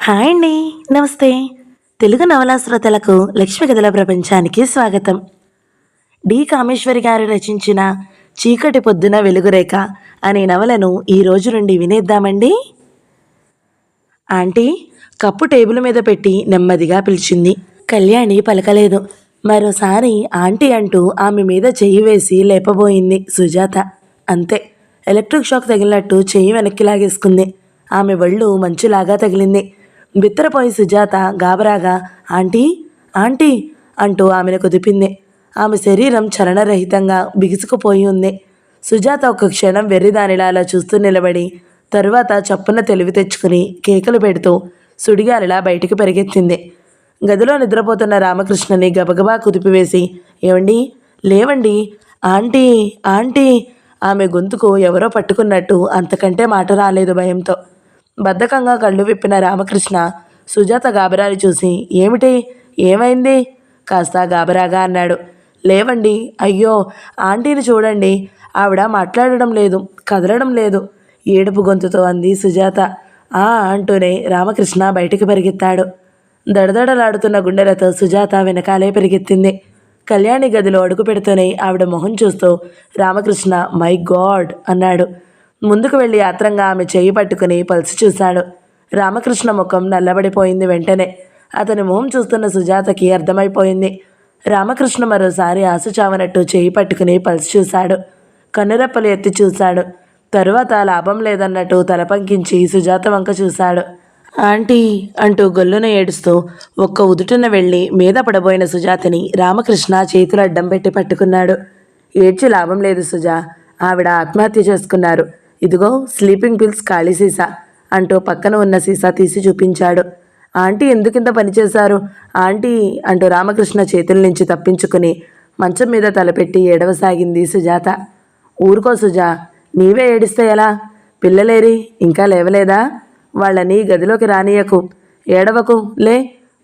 Hi అండి. నమస్తే. తెలుగు నవలా శ్రోతలకు లక్ష్మి కథల ప్రపంచానికి స్వాగతం. కామేశ్వరి గారు రచించిన చీకటి పొద్దున వెలుగురేఖ అనే నవలను ఈ రోజు నుండి వినేద్దామండి. ఆంటీ కప్పు టేబుల్ మీద పెట్టి నెమ్మదిగా పిలిచింది. కళ్యాణి పలకలేదు. మరోసారి ఆంటీ అంటూ ఆమె మీద చెయ్యి వేసి లేపబోయింది సుజాత. అంతే, ఎలక్ట్రిక్ షాక్ తగిలినట్టు చెయ్యి వెనక్కి లాగేసుకుంది. ఆమె ఒళ్ళు మంచులాగా తగిలింది. బిత్తరపోయి సుజాత గాబరాగా ఆంటీ ఆంటీ అంటూ ఆమెను కుదిపింది. ఆమె శరీరం చలనరహితంగా బిగుసుకుపోయి ఉంది. సుజాత ఒక క్షణం వెర్రిదానిలా అలా చూస్తూ నిలబడి తరువాత చప్పున తెలివి తెచ్చుకుని కేకలు పెడుతూ సుడిగాలిలా బయటికి పరిగెత్తింది. గదిలో నిద్రపోతున్న రామకృష్ణని గబగబా కుదిపివేసి, ఏవండి లేవండి, ఆంటీ ఆంటీ. ఆమె గొంతుకు ఎవరో పట్టుకున్నట్టు అంతకంటే మాట రాలేదు భయంతో. బద్ధకంగా కళ్ళు విప్పిన రామకృష్ణ సుజాత గాబరాలు చూసి, ఏమిటి, ఏమైంది కాస్త గాబరాగా అన్నాడు. లేవండి, అయ్యో ఆంటీని చూడండి, ఆవిడ మాట్లాడడం లేదు, కదలడం లేదు, ఏడుపు గొంతుతో అంది సుజాత. అంటూనే రామకృష్ణ బయటికి పరిగెత్తాడు. దడదడలాడుతున్న గుండెలతో సుజాత వెనకాలే పరిగెత్తింది. కళ్యాణి గదిలో అడుగు పెడుతూనే ఆవిడ మొహం చూస్తూ రామకృష్ణ మై గాడ్ అన్నాడు. ముందుకు వెళ్ళి ఆత్రంగా ఆమె చేయి పట్టుకుని పల్సి చూశాడు. రామకృష్ణ ముఖం నల్లబడిపోయింది. వెంటనే అతని మొహం చూస్తున్న సుజాతకి అర్థమైపోయింది. రామకృష్ణ మరోసారి ఆశ చావనట్టు చేయి పట్టుకుని పల్సి చూశాడు. కన్నురెప్పలు ఎత్తి చూశాడు. తరువాత లాభం లేదన్నట్టు తల పంకించి సుజాత వంక చూశాడు. ఆంటీ అంటూ గొల్లున ఏడుస్తూ ఒక్క ఉదుటున వెళ్ళి మీద పడబోయిన సుజాతని రామకృష్ణ చేతులు అడ్డం పెట్టి పట్టుకున్నాడు. ఏడ్చి లాభం లేదు సుజా, ఆవిడ ఆత్మహత్య చేసుకున్నారు. ఇదిగో స్లీపింగ్ పిల్స్ ఖాళీ సీసా అంటూ పక్కన ఉన్న సీసా తీసి చూపించాడు. ఆంటీ ఎందుకింత పనిచేశారు ఆంటీ అంటూ రామకృష్ణ చేతుల నుంచి తప్పించుకుని మంచం మీద తలపెట్టి ఏడవసాగింది సుజాత. ఊరుకో సుజా, నీవే ఏడిస్తే ఎలా? పిల్లలేరి ఇంకా లేవలేదా? వాళ్ళని గదిలోకి రానియకు, ఏడవకు, లే,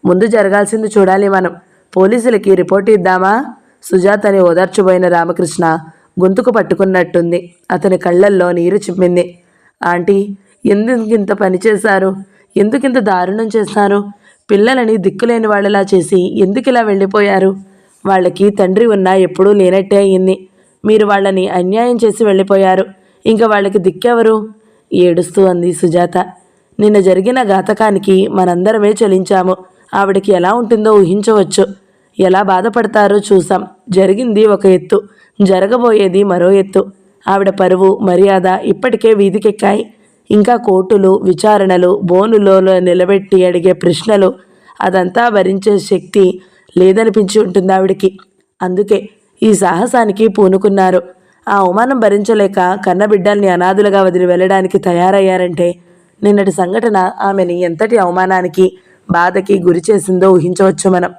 ముందు జరగాల్సింది చూడాలి మనం. పోలీసులకి రిపోర్ట్ ఇద్దామా? సుజాతని ఓదార్చిపోయిన రామకృష్ణ గొంతుకు పట్టుకున్నట్టుంది. అతని కళ్ళల్లో నీరు చిమ్మింది. ఆంటీ ఎందుకింత పని చేశారు? ఎందుకింత దారుణం చేశారు? పిల్లలని దిక్కులేని వాళ్ళలా చేసి ఎందుకిలా వెళ్ళిపోయారు? వాళ్ళకి తండ్రి ఉన్నా ఎప్పుడూ లేనట్టే అయింది. మీరు వాళ్ళని అన్యాయం చేసి వెళ్ళిపోయారు. ఇంకా వాళ్ళకి దిక్కెవరు? ఏడుస్తూ అంది సుజాత. నిన్న జరిగిన ఘాతకానికి మనందరమే చలించాము. ఆవిడకి ఎలా ఉంటుందో ఊహించవచ్చు. ఎలా బాధపడతారో చూసాం. జరిగింది ఒక ఎత్తు, జరగబోయేది మరో ఎత్తు. ఆవిడ పరువు మర్యాద ఇప్పటికే వీధికెక్కాయి. ఇంకా కోర్టులు, విచారణలు, బోనులో నిలబెట్టి అడిగే ప్రశ్నలు, అదంతా భరించే శక్తి లేదనిపించి ఉంటుంది ఆవిడికి. అందుకే ఈ సాహసానికి పూనుకున్నారు. ఆ అవమానం భరించలేక కన్నబిడ్డల్ని అనాథులుగా వదిలి వెళ్ళడానికి తయారయ్యారంటే నిన్నటి సంఘటన ఆమెని ఎంతటి అవమానానికి, బాధకి గురి చేసిందో ఊహించవచ్చు మనం.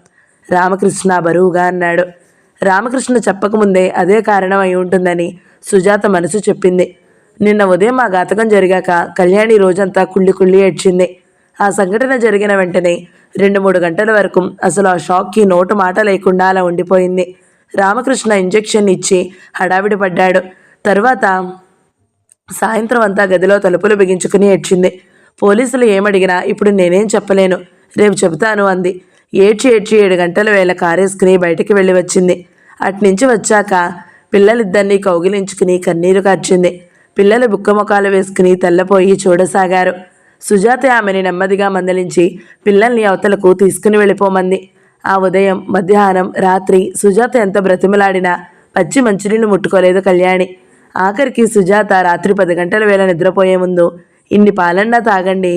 రామకృష్ణ బరువుగా అన్నాడు. రామకృష్ణ చెప్పకముందే అదే కారణం అయి ఉంటుందని సుజాత మనసు చెప్పింది. నిన్న ఉదయం ఆ ఘాతకం జరిగాక కళ్యాణి రోజంతా కుళ్ళి కుళ్ళి ఏడ్చింది. ఆ సంఘటన జరిగిన వెంటనే 2-3 గంటల వరకు అసలు ఆ షాక్కి నోటు మాట లేకుండా అలా ఉండిపోయింది. రామకృష్ణ ఇంజెక్షన్ ఇచ్చి హడావిడి పడ్డాడు. తరువాత సాయంత్రం అంతా గదిలో తలుపులు బిగించుకుని ఏడ్చింది. పోలీసులు ఏమడిగినా ఇప్పుడు నేనేం చెప్పలేను, రేపు చెబుతాను అంది. ఏడ్చి 7 గంటల వేళ కారేసుకుని బయటికి వెళ్ళి వచ్చింది. అట్నుంచి వచ్చాక పిల్లలిద్దరినీ కౌగిలించుకుని కన్నీరు కార్చింది. పిల్లలు బుక్కముఖాలు వేసుకుని తెల్లపోయి చూడసాగారు. సుజాత ఆమెని నెమ్మదిగా మందలించి పిల్లల్ని అవతలకు తీసుకుని వెళ్ళిపోమంది. ఆ ఉదయం, మధ్యాహ్నం, రాత్రి సుజాత ఎంత బ్రతిమలాడినా పచ్చి మంచినీళ్ళు ముట్టుకోలేదు కళ్యాణి. ఆఖరికి సుజాత రాత్రి 10 గంటల వేళ నిద్రపోయే ముందు ఇన్ని పాలన్నా తాగండి,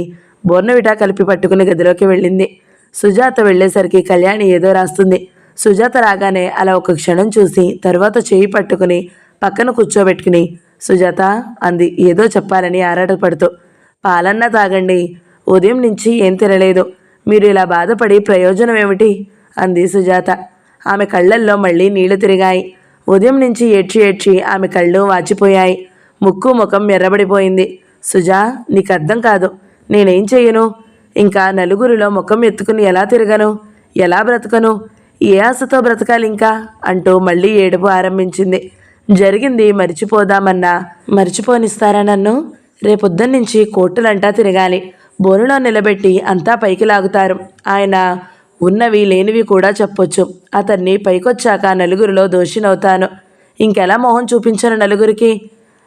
బోర్నవిటా కలిపి పట్టుకుని గదిలోకి వెళ్ళింది. సుజాత వెళ్ళేసరికి కళ్యాణి ఏదో రాస్తుంది. సుజాత రాగానే అలా ఒక క్షణం చూసి తర్వాత చేయి పట్టుకుని పక్కన కూర్చోబెట్టుకుని సుజాత అంది ఏదో చెప్పాలని ఆరాటపడుతూ. పాలన్నా తాగండి, ఉదయం నుంచి ఏం తినలేదు, మీరు ఇలా బాధపడి ప్రయోజనం ఏమిటి అంది సుజాత. ఆమె కళ్ళల్లో మళ్ళీ నీళ్లు తిరిగాయి. ఉదయం నుంచి ఏడ్చి ఏడ్చి ఆమె కళ్ళు వాచిపోయాయి. ముక్కు ముఖం ఎర్రబడిపోయింది. సుజా, నీకు అర్థం కాదు, నేనేం చెయ్యను? ఇంకా నలుగురిలో ముఖం ఎత్తుకుని ఎలా తిరగను, ఎలా బ్రతకను, ఏ ఆశతో బ్రతకాలి ఇంకా అంటూ మళ్ళీ ఏడుపు ఆరంభించింది. జరిగింది మర్చిపోదామన్నా మర్చిపోనిస్తారా నన్ను? రేపొద్దున్నుంచి కోర్టులంటా తిరగాలి. బోరులో నిలబెట్టి అంతా పైకి లాగుతారు. ఆయన ఉన్నవి లేనివి కూడా చెప్పొచ్చు. అతన్ని పైకొచ్చాక నలుగురిలో దోషినవుతాను. ఇంకెలా మొహం చూపించను నలుగురికి?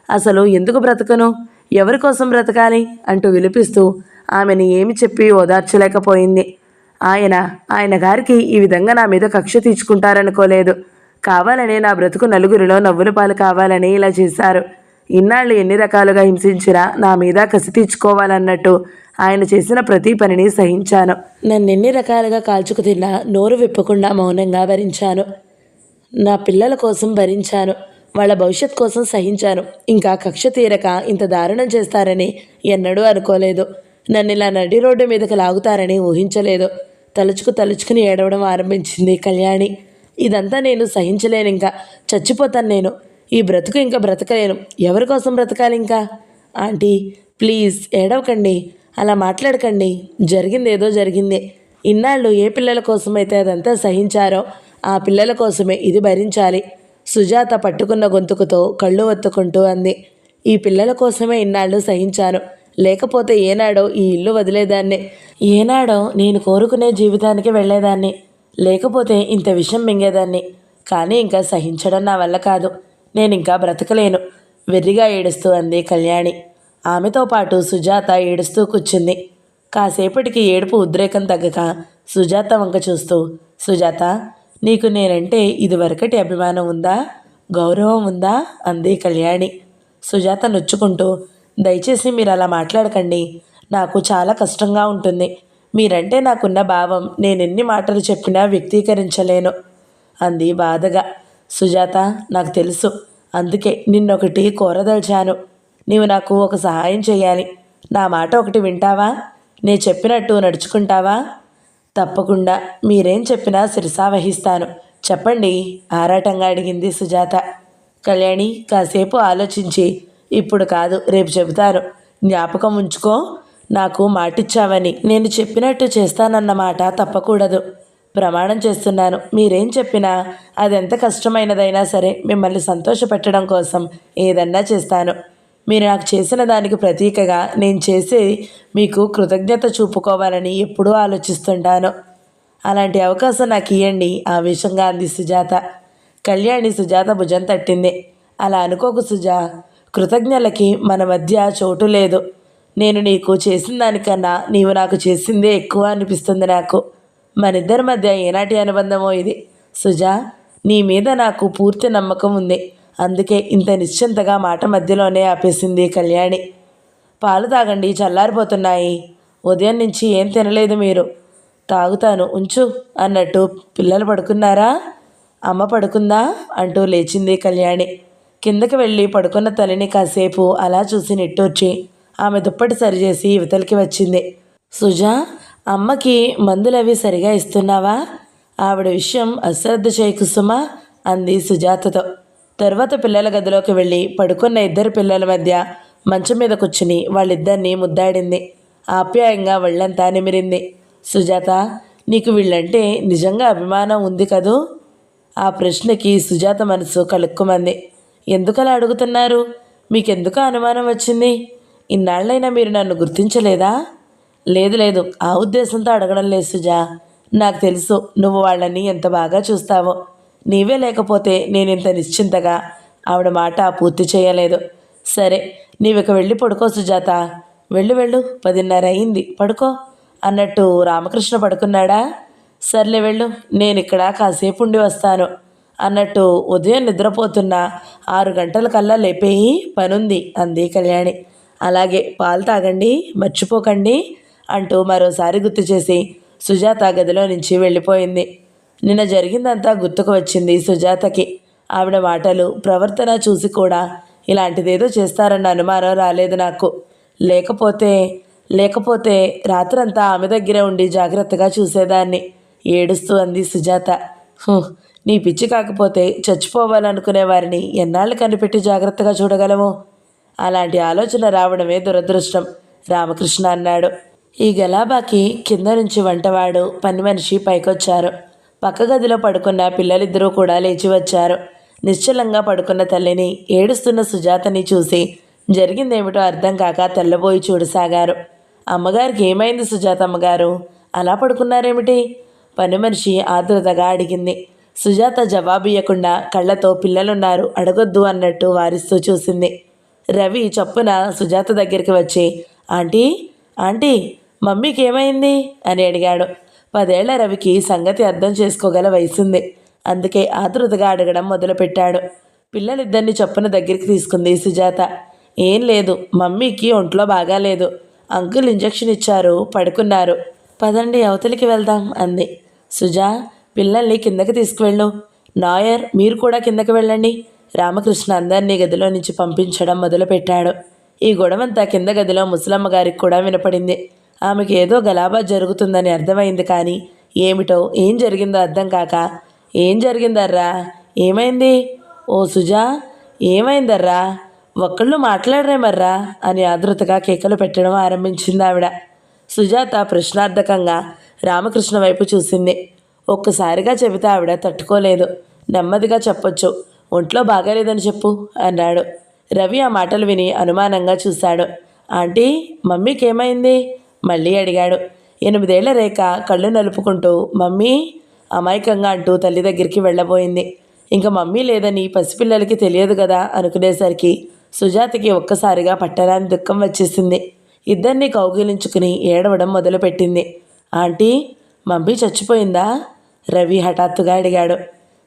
అసలు ఎందుకు బ్రతకను? ఎవరి కోసం బ్రతకాలి అంటూ విలిపిస్తూ ఆమెని ఏమి చెప్పి ఓదార్చలేకపోయింది. ఆయన గారికి ఈ విధంగా నా మీద కక్ష తీర్చుకుంటారనుకోలేదు. కావాలనే నా బ్రతుకు నలుగురిలో నవ్వుల పాలు కావాలని ఇలా చేశారు. ఇన్నాళ్ళు ఎన్ని రకాలుగా హింసించినా నా మీద కసి తీర్చుకోవాలన్నట్టు ఆయన చేసిన ప్రతి పనిని సహించాను. నన్నెన్ని రకాలుగా కాల్చుకు తిన్నా నోరు విప్పకుండా మౌనంగా భరించాను. నా పిల్లల కోసం భరించాను. వాళ్ళ భవిష్యత్ కోసం సహించాను. ఇంకా కక్ష తీరక ఇంత దారుణం చేస్తారని ఎన్నడూ అనుకోలేదు. నన్ను ఇలా నడి రోడ్డు మీదకి లాగుతారని ఊహించలేదు. తలుచుకుని ఏడవడం ఆరంభించింది కళ్యాణి. ఇదంతా నేను సహించలేను, ఇంకా చచ్చిపోతాను నేను. ఈ బ్రతుకు ఇంకా బ్రతకలేను. ఎవరి కోసం బ్రతకాలి ఇంకా? ఆంటీ ప్లీజ్ ఏడవకండి, అలా మాట్లాడకండి. జరిగిందేదో జరిగిందే. ఇన్నాళ్ళు ఏ పిల్లల కోసమైతే అదంతా సహించారో ఆ పిల్లల కోసమే ఇది భరించాలి. సుజాత పట్టుకున్న గొంతుకుతో కళ్ళు ఒత్తుకుంటూ అంది. ఈ పిల్లల కోసమే ఇన్నాళ్ళు సహించాను. లేకపోతే ఏనాడో ఈ ఇల్లు వదిలేదాన్ని. ఏనాడో నేను కోరుకునే జీవితానికి వెళ్ళేదాన్ని. లేకపోతే ఇంత విషం మింగేదాన్ని. కానీ ఇంకా సహించడం నా వల్ల కాదు. నేనింకా బ్రతకలేను, వెర్రిగా ఏడుస్తూ అంది కళ్యాణి. ఆమెతో పాటు సుజాత ఏడుస్తూ కూర్చుంది. కాసేపటికి ఏడుపు ఉద్రేకం తగ్గక సుజాత వంక చూస్తూ, సుజాత, నీకు నేనంటే ఇదివరకటి అభిమానం ఉందా, గౌరవం ఉందా అంది కళ్యాణి. సుజాత నొచ్చుకుంటూ, దయచేసి మీరు అలా మాట్లాడకండి. నాకు చాలా కష్టంగా ఉంటుంది. మీరంటే నాకున్న భావం నేనెన్ని మాటలు చెప్పినా వ్యక్తీకరించలేను అంది బాధగా. సుజాత, నాకు తెలుసు. అందుకే నిన్నొకటి కోరదలిచాను. నీవు నాకు ఒక సహాయం చేయాలి. నా మాట ఒకటి వింటావా? నేను చెప్పినట్టు నడుచుకుంటావా? తప్పకుండా. మీరేం చెప్పినా శిరసావహిస్తాను. చెప్పండి ఆరాటంగా అడిగింది సుజాత. కళ్యాణి కాసేపు ఆలోచించి, ఇప్పుడు కాదు రేపు చెబుతాను, జ్ఞాపకం ఉంచుకో. నాకు మాటిచ్చావని. నేను చెప్పినట్టు చేస్తానన్నమాట తప్పకూడదు. ప్రమాణం చేస్తున్నాను. మీరేం చెప్పినా అదెంత కష్టమైనదైనా సరే మిమ్మల్ని సంతోషపెట్టడం కోసం ఏదన్నా చేస్తాను. మీరు నాకు చేసిన దానికి ప్రతీకగా నేను చేసి మీకు కృతజ్ఞత చూపుకోవాలని ఎప్పుడూ ఆలోచిస్తుంటాను. అలాంటి అవకాశం నాకు ఇవ్వండి ఆవేశంగా అంది సుజాత. కళ్యాణి సుజాత భుజం తట్టింది. అలా అనుకోకు సుజా. కృతజ్ఞతలకి మన మధ్య చోటు లేదు. నేను నీకు చేసిన దానికన్నా నీవు నాకు చేసిందే ఎక్కువ అనిపిస్తుంది నాకు. మనిద్దరి మధ్య ఏనాటి అనుబంధమో ఇది. సుజా, నీ మీద నాకు పూర్తి నమ్మకం ఉంది. అందుకే ఇంత నిశ్చింతగా మాట మధ్యలోనే ఆపేసింది కళ్యాణి. పాలు తాగండి, చల్లారిపోతున్నాయి. ఉదయం నుంచి ఏం తినలేదు మీరు. తాగుతాను ఉంచు అన్నట్టు పిల్లలు పడుకున్నారా? అమ్మ పడుకుందా అంటూ లేచింది కళ్యాణి. కిందకి వెళ్ళి పడుకున్న తల్లిని కాసేపు అలా చూసి నిట్టూర్చి ఆమె దుప్పటి సరిచేసి ఇవతలికి వచ్చింది. సుజా, అమ్మకి మందులవి సరిగా ఇస్తున్నావా? ఆవిడ విషయం అశ్రద్ధ చేయకు సుమా అంది సుజాతతో. తర్వాత పిల్లల గదిలోకి వెళ్ళి పడుకున్న ఇద్దరు పిల్లల మధ్య మంచం మీద కూర్చుని వాళ్ళిద్దరినీ ముద్దాడింది. ఆప్యాయంగా వాళ్ళంతా నిమిరింది. సుజాత, నీకు వీళ్ళంటే నిజంగా అభిమానం ఉంది కదూ? ఆ ప్రశ్నకి సుజాత మనసు కలుక్కుమంది. ఎందుకలా అడుగుతున్నారు? మీకెందుకు అనుమానం వచ్చింది? ఇన్నాళ్ళైనా మీరు నన్ను గుర్తించలేదా? లేదు, ఆ ఉద్దేశంతో అడగడం లేదు సుజా. నాకు తెలుసు నువ్వు వాళ్ళని ఎంత బాగా చూస్తావో. నీవే లేకపోతే నేను ఇంత నిశ్చింతగా. ఆవిడ మాట పూర్తి చేయలేదు. సరే, నీవిక వెళ్ళి పడుకో సుజాత. వెళ్ళు 10:30 అయింది, పడుకో అన్నట్టు రామకృష్ణ పడుకున్నాడా? సర్లే వెళ్ళు, నేను ఇక్కడ కాసేపు ఉండి వస్తాను అన్నట్టు ఉదయం నిద్రపోతున్న 6 గంటలకల్లా లేపేయి, పనుంది అంది కళ్యాణి. అలాగే, పాలు తాగండి, మర్చిపోకండి అంటూ మరోసారి గుర్తు చేసి సుజాత గదిలో నుంచి వెళ్ళిపోయింది. నిన్న జరిగిందంతా గుర్తుకు వచ్చింది సుజాతకి. ఆవిడ మాటలు, ప్రవర్తన చూసి కూడా ఇలాంటిదేదో చేస్తారన్న అనుమానం రాలేదు నాకు. లేకపోతే రాత్రంతా ఆమె దగ్గరే ఉండి జాగ్రత్తగా చూసేదాన్ని. ఏడుస్తూ అంది సుజాత. నీ పిచ్చి కాకపోతే చచ్చిపోవాలనుకునే వారిని ఎన్నాళ్ళు కనిపెట్టి జాగ్రత్తగా చూడగలము? అలాంటి ఆలోచన రావడమే దురదృష్టం రామకృష్ణ అన్నాడు. ఈ గలాబాకి కింద నుంచి వంటవాడు, పని మనిషి పైకొచ్చారు. పక్క గదిలో పడుకున్న పిల్లలిద్దరూ కూడా లేచి వచ్చారు. నిశ్చలంగా పడుకున్న తల్లిని, ఏడుస్తున్న సుజాతని చూసి జరిగిందేమిటో అర్థం కాక తెల్లబోయి చూడసాగారు. అమ్మగారికి ఏమైంది సుజాత అమ్మగారు? అలా పడుకున్నారేమిటి? పని మనిషి ఆతృతగా అడిగింది. సుజాత జవాబు ఇవ్వకుండా కళ్ళతో పిల్లలున్నారు అడగొద్దు అన్నట్టు వారిస్తూ చూసింది. రవి చప్పున సుజాత దగ్గరికి వచ్చి, ఆంటీ ఆంటీ, మమ్మీకి ఏమైంది అని అడిగాడు. 10 ఏళ్ల రవికి సంగతి అర్థం చేసుకోగల వయసుంది. అందుకే ఆతృతగా అడగడం మొదలుపెట్టాడు. పిల్లలిద్దరిని చప్పున దగ్గరికి తీసుకుంది సుజాత. ఏం లేదు, మమ్మీకి ఒంట్లో బాగాలేదు. అంకుల్ ఇంజెక్షన్ ఇచ్చారు, పడుకున్నారు. పదండి అవతలికి వెళ్దాం అంది. సుజా, పిల్లల్ని కిందకి తీసుకువెళ్ళు. నాయర్, మీరు కూడా కిందకి వెళ్ళండి. రామకృష్ణ అందరినీ గదిలో నుంచి పంపించడం మొదలుపెట్టాడు. ఈ గొడవంతా కింద గదిలో ముసలమ్మ గారికి కూడా వినపడింది. ఆమెకి ఏదో గలాబా జరుగుతుందని అర్థమైంది, కానీ ఏమిటో ఏం జరిగిందో అర్థం కాక, ఏం జరిగిందర్రా? ఏమైంది? ఓ సుజా, ఏమైందర్రా? ఒక్కళ్ళు మాట్లాడరేమర్రా అని ఆదృతగా కేకలు పెట్టడం ఆరంభించింది ఆవిడ. సుజాత ప్రశ్నార్థకంగా రామకృష్ణ వైపు చూసింది. ఒక్కసారిగా చెబితే ఆవిడ తట్టుకోలేదు. నెమ్మదిగా చెప్పొచ్చు. ఒంట్లో బాగాలేదని చెప్పు అన్నాడు. రవి ఆ మాటలు విని అనుమానంగా చూశాడు. ఆంటీ, మమ్మీకి ఏమైంది మళ్ళీ అడిగాడు. 8 ఏళ్ల రేఖ కళ్ళు నలుపుకుంటూ మమ్మీ అమాయకంగా అంటూ తల్లి దగ్గరికి వెళ్ళబోయింది. ఇంకా మమ్మీ లేదని పసిపిల్లలకి తెలియదు కదా అనుకునేసరికి సుజాతకి ఒక్కసారిగా పట్టరాని దుఃఖం వచ్చేసింది. ఇద్దరిని కౌగిలించుకుని ఏడవడం మొదలుపెట్టింది. Aunty, mummy చచ్చిపోయిందా? రవి హఠాత్తుగా అడిగాడు.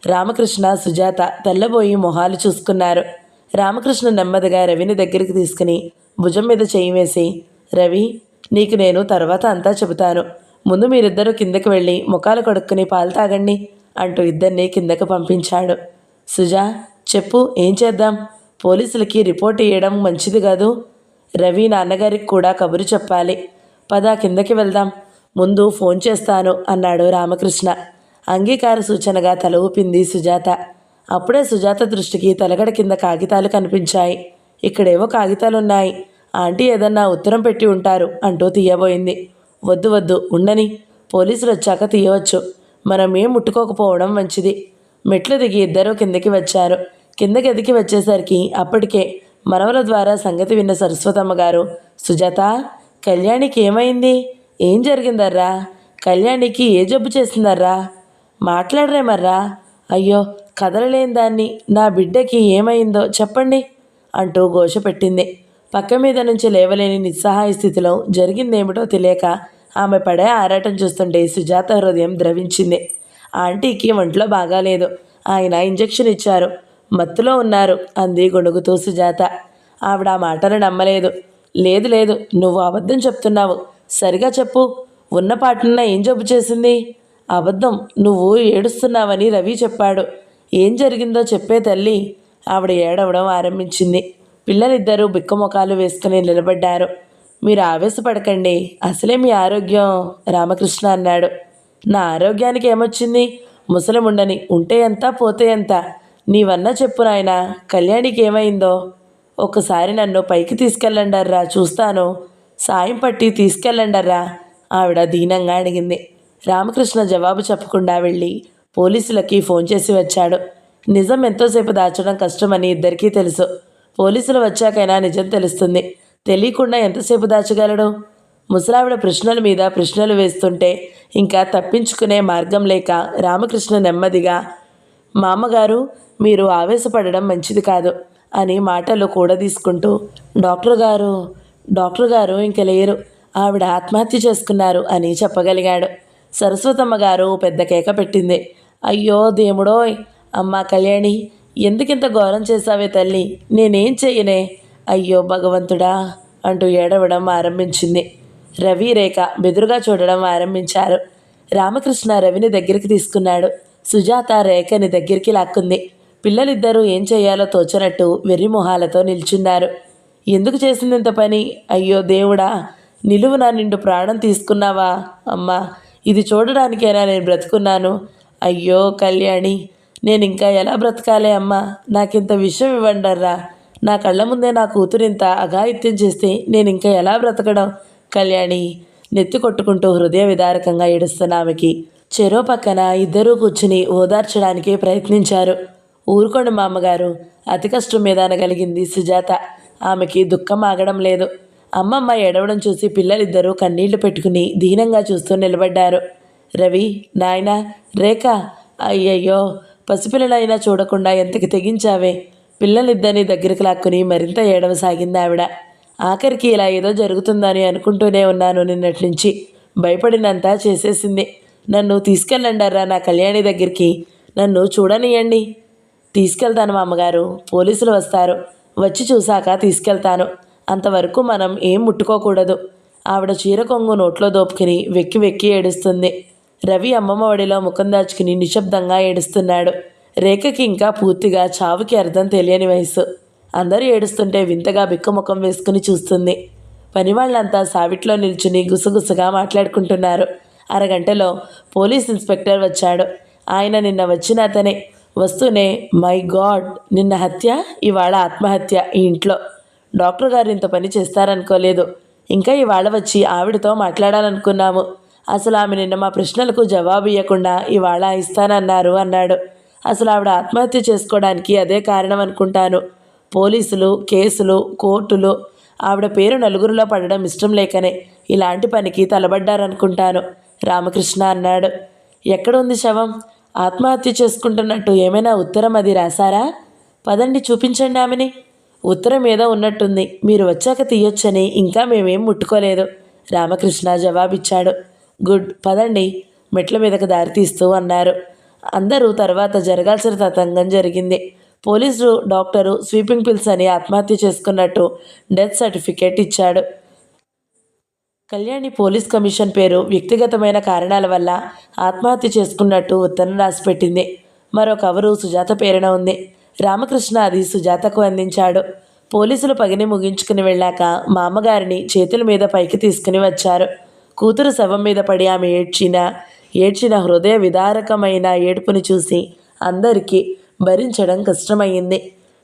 రామకృష్ణ సుజాత తెల్లబోయి మొహాలు చూసుకున్నారు. రామకృష్ణ నెమ్మదిగా రవిని దగ్గరికి తీసుకుని భుజం మీద చేయి వేసి, రవి, నీకు నేను తర్వాత అంతా చెబుతాను. ముందు మీరిద్దరూ కిందకి వెళ్ళి ముఖాలు కడుక్కుని పాలు తాగండి అంటూ ఇద్దరిని కిందకు పంపించాడు. సుజా, చెప్పు, ఏం చేద్దాం? పోలీసులకి రిపోర్ట్ ఇవ్వడం మంచిది కాదు. రవి నాన్నగారికి కూడా కబురు చెప్పాలి. పద కిందకి వెళ్దాం. ముందు ఫోన్ చేస్తాను అన్నాడు రామకృష్ణ. అంగీకార సూచనగా తల ఊపింది సుజాత. అప్పుడే సుజాత దృష్టికి తలగడ కింద కాగితాలు కనిపించాయి. ఇక్కడేవో కాగితాలున్నాయి. ఆంటీ ఏదన్నా ఉత్తరం పెట్టి ఉంటారు అంటూ తీయబోయింది. వద్దు వద్దు, ఉండని. పోలీసులు వచ్చాక తీయవచ్చు. మనం ఏం ముట్టుకోకపోవడం మంచిది. మెట్లు దిగి ఇద్దరూ కిందకి వచ్చారు. కింద గదికి వచ్చేసరికి అప్పటికే మనవల ద్వారా సంగతి విన్న సరస్వతమ్మ గారు, సుజాత, కళ్యాణికి ఏమైంది? ఏం జరిగిందర్రా? కళ్యాణికి ఏ జబ్బు చేసిందర్రా? మాట్లాడరేమర్రా? అయ్యో, కదలలేని దాన్ని, నా బిడ్డకి ఏమైందో చెప్పండి అంటూ ఘోష పెట్టింది. పక్క మీద నుంచి లేవలేని నిస్సహాయ స్థితిలో జరిగిందేమిటో తెలియక ఆమె పడే ఆరాటం చూస్తుంటే సుజాత హృదయం ద్రవించింది. ఆంటీకి ఒంట్లో బాగాలేదు. ఆయన ఇంజెక్షన్ ఇచ్చారు. మత్తులో ఉన్నారు అంది గొణుగుతూ సుజాత. ఆవిడ ఆ మాటను నమ్మలేదు. లేదు లేదు, నువ్వు అబద్ధం చెప్తున్నావు. సరిగా చెప్పు. ఉన్నపాటున ఏం జబ్బు చేసింది? అబద్ధం, నువ్వు ఏడుస్తున్నావని రవి చెప్పాడు. ఏం జరిగిందో చెప్పే తల్లి. ఆవిడ ఏడవడం ఆరంభించింది. పిల్లలిద్దరూ బిక్కమొఖాలు వేసుకుని నిలబడ్డారు. మీరు ఆవేశపడకండి, అసలే మీ ఆరోగ్యం. రామకృష్ణ అన్నాడు. నా ఆరోగ్యానికి ఏమొచ్చింది? ముసలముండని, ఉంటే ఎంత పోతే ఎంత? నీవన్నా చెప్పు నాయనా, కళ్యాణికి ఏమైందో? ఒక్కసారి నన్ను పైకి తీసుకెళ్ళండర్రా, చూస్తాను. సాయం పట్టి తీసుకెళ్ళండర్రా ఆవిడ దీనంగా అడిగింది. రామకృష్ణ జవాబు చెప్పకుండా వెళ్ళి పోలీసులకి ఫోన్ చేసి వచ్చాడు. నిజం ఎంతోసేపు దాచడం కష్టమని ఇద్దరికీ తెలుసు. పోలీసులు వచ్చాకైనా నిజం తెలుస్తుంది. తెలియకుండా ఎంతసేపు దాచగలడు? ముసలావిడ ప్రశ్నల మీద ప్రశ్నలు వేస్తుంటే ఇంకా తప్పించుకునే మార్గం లేక రామకృష్ణ నెమ్మదిగా, మామగారు, మీరు ఆవేశపడడం మంచిది కాదు అని మాటలు కూడా తీసుకుంటూ, డాక్టర్ గారు ఇంక లేరు, ఆవిడ ఆత్మహత్య చేసుకున్నారు అని చెప్పగలిగాడు. సరస్వతమ్మ గారు పెద్ద కేక పెట్టింది. అయ్యో దేవుడోయ్! అమ్మా కళ్యాణి, ఎందుకింత ఘోరం చేశావే తల్లి? నేనేం చెయ్యనే? అయ్యో భగవంతుడా అంటూ ఏడవడం ఆరంభించింది. రవి, రేఖ బెదురుగా చూడడం ఆరంభించారు. రామకృష్ణ రవిని దగ్గరికి తీసుకున్నాడు. సుజాత రేఖని దగ్గరికి లాక్కుంది. పిల్లలిద్దరూ ఏం చేయాలో తోచనట్టు వెర్రిమొహాలతో నిల్చున్నారు. ఎందుకు చేసింది ఇంత పని? అయ్యో దేవుడా, నిలువునా నిండు ప్రాణం తీసుకున్నావా? అమ్మా, ఇది చూడడానికైనా నేను బ్రతుకున్నాను. అయ్యో కళ్యాణి, నేను ఇంకా ఎలా బ్రతకాలే అమ్మా? నాకింత విషయం ఇవ్వండర్రా. నా కళ్ళ ముందే నా కూతురింత అఘాయిత్యం చేస్తే నేను ఇంకా ఎలా బ్రతకడం? కళ్యాణి నెత్తి కొట్టుకుంటూ హృదయ విదారకంగా ఏడుస్తున్న ఆమెకి చెరో పక్కన ఇద్దరూ కూర్చుని ఓదార్చడానికి ప్రయత్నించారు. ఊరుకోండి మామగారు, అతి కష్టం మీద అనగలిగింది సుజాత. ఆమెకి దుఃఖం ఆగడం లేదు. అమ్మమ్మ ఏడవడం చూసి పిల్లలిద్దరూ కన్నీళ్లు పెట్టుకుని దీనంగా చూస్తూ నిలబడ్డారు. రవి, నాయనా, రేఖ, అయ్యయ్యో, పసిపిల్లలైనా చూడకుండా ఎంతకి తెగించావే. పిల్లలిద్దరినీ దగ్గరికి లాక్కుని మరింత ఏడవసాగింది ఆవిడ. ఆఖరికి ఇలా ఏదో జరుగుతుందని అనుకుంటూనే ఉన్నాను నిన్నటి నుంచి. భయపడినంత చేసేసింది. నన్ను తీసుకెళ్ళండారా నా కళ్యాణి దగ్గరికి. నన్ను చూడనియండి. తీసుకెళ్తాను మామగారు. పోలీసులు వస్తారు. వచ్చి చూశాక తీసుకెళ్తాను. అంతవరకు మనం ఏం ముట్టుకోకూడదు. ఆవిడ చీర కొంగు నోట్లో దోపుకుని వెక్కి వెక్కి ఏడుస్తుంది. రవి అమ్మమ్మ ఒడిలో ముఖం దాచుకుని నిశ్శబ్దంగా ఏడుస్తున్నాడు. రేఖకి ఇంకా పూర్తిగా చావుకి అర్థం తెలియని వయసు. అందరూ ఏడుస్తుంటే వింతగా బిక్కముఖం వేసుకుని చూస్తుంది. పనివాళ్ళంతా సావిట్లో నిల్చుని గుసగుసగా మాట్లాడుకుంటున్నారు. అరగంటలో పోలీస్ ఇన్స్పెక్టర్ వచ్చాడు. ఆయన నిన్న వచ్చిన అతనే. వస్తూనే, మై గాడ్, నిన్న హత్య, ఇవాళ ఆత్మహత్య ఈ ఇంట్లో. డాక్టర్ గారు ఇంత పని చేస్తారనుకోలేదు. ఇంకా ఇవాళ వచ్చి ఆవిడతో మాట్లాడాలనుకున్నాము. అసలు ఆమె నిన్న మా ప్రశ్నలకు జవాబు ఇవ్వకుండా ఇవాళ ఇస్తానన్నారు అన్నాడు. అసలు ఆవిడ ఆత్మహత్య చేసుకోవడానికి అదే కారణం అనుకుంటాను. పోలీసులు, కేసులు, కోర్టులు ఆవిడ పేరు నలుగురిలో పడడం ఇష్టం లేకనే ఇలాంటి పనికి తలబడ్డారనుకుంటాను. రామకృష్ణ అన్నాడు. ఎక్కడుంది శవం? ఆత్మహత్య చేసుకుంటున్నట్టు ఏమైనా ఉత్తరం అది రాశారా? పదండి చూపించండి ఆమెని. ఉత్తరం ఏదో ఉన్నట్టుంది. మీరు వచ్చాక తీయొచ్చని ఇంకా మేమేం ముట్టుకోలేదు. రామకృష్ణ జవాబిచ్చాడు. గుడ్, పదండి, మెట్ల మీదకు దారితీస్తూ అన్నారు. అందరూ తర్వాత జరగాల్సిన తతంగం జరిగింది. పోలీసు డాక్టరు స్లీపింగ్ పిల్స్ అని ఆత్మహత్య చేసుకున్నట్టు డెత్ సర్టిఫికేట్ ఇచ్చాడు. కళ్యాణి పోలీస్ కమిషన్ పేరు వ్యక్తిగతమైన కారణాల వల్ల ఆత్మహత్య చేసుకున్నట్టు ఉత్తరం రాసిపెట్టింది. మరో కవరు సుజాత పేరున ఉంది. రామకృష్ణ అది సుజాతకు అందించాడు. పోలీసులు పగిని ముగించుకుని వెళ్ళాక మా అమ్మగారిని చేతుల మీద పైకి తీసుకుని వచ్చారు. కూతురు శవం మీద పడి ఆమె ఏడ్చిన హృదయ విదారకమైన ఏడుపుని చూసి అందరికీ భరించడం కష్టమయ్యింది.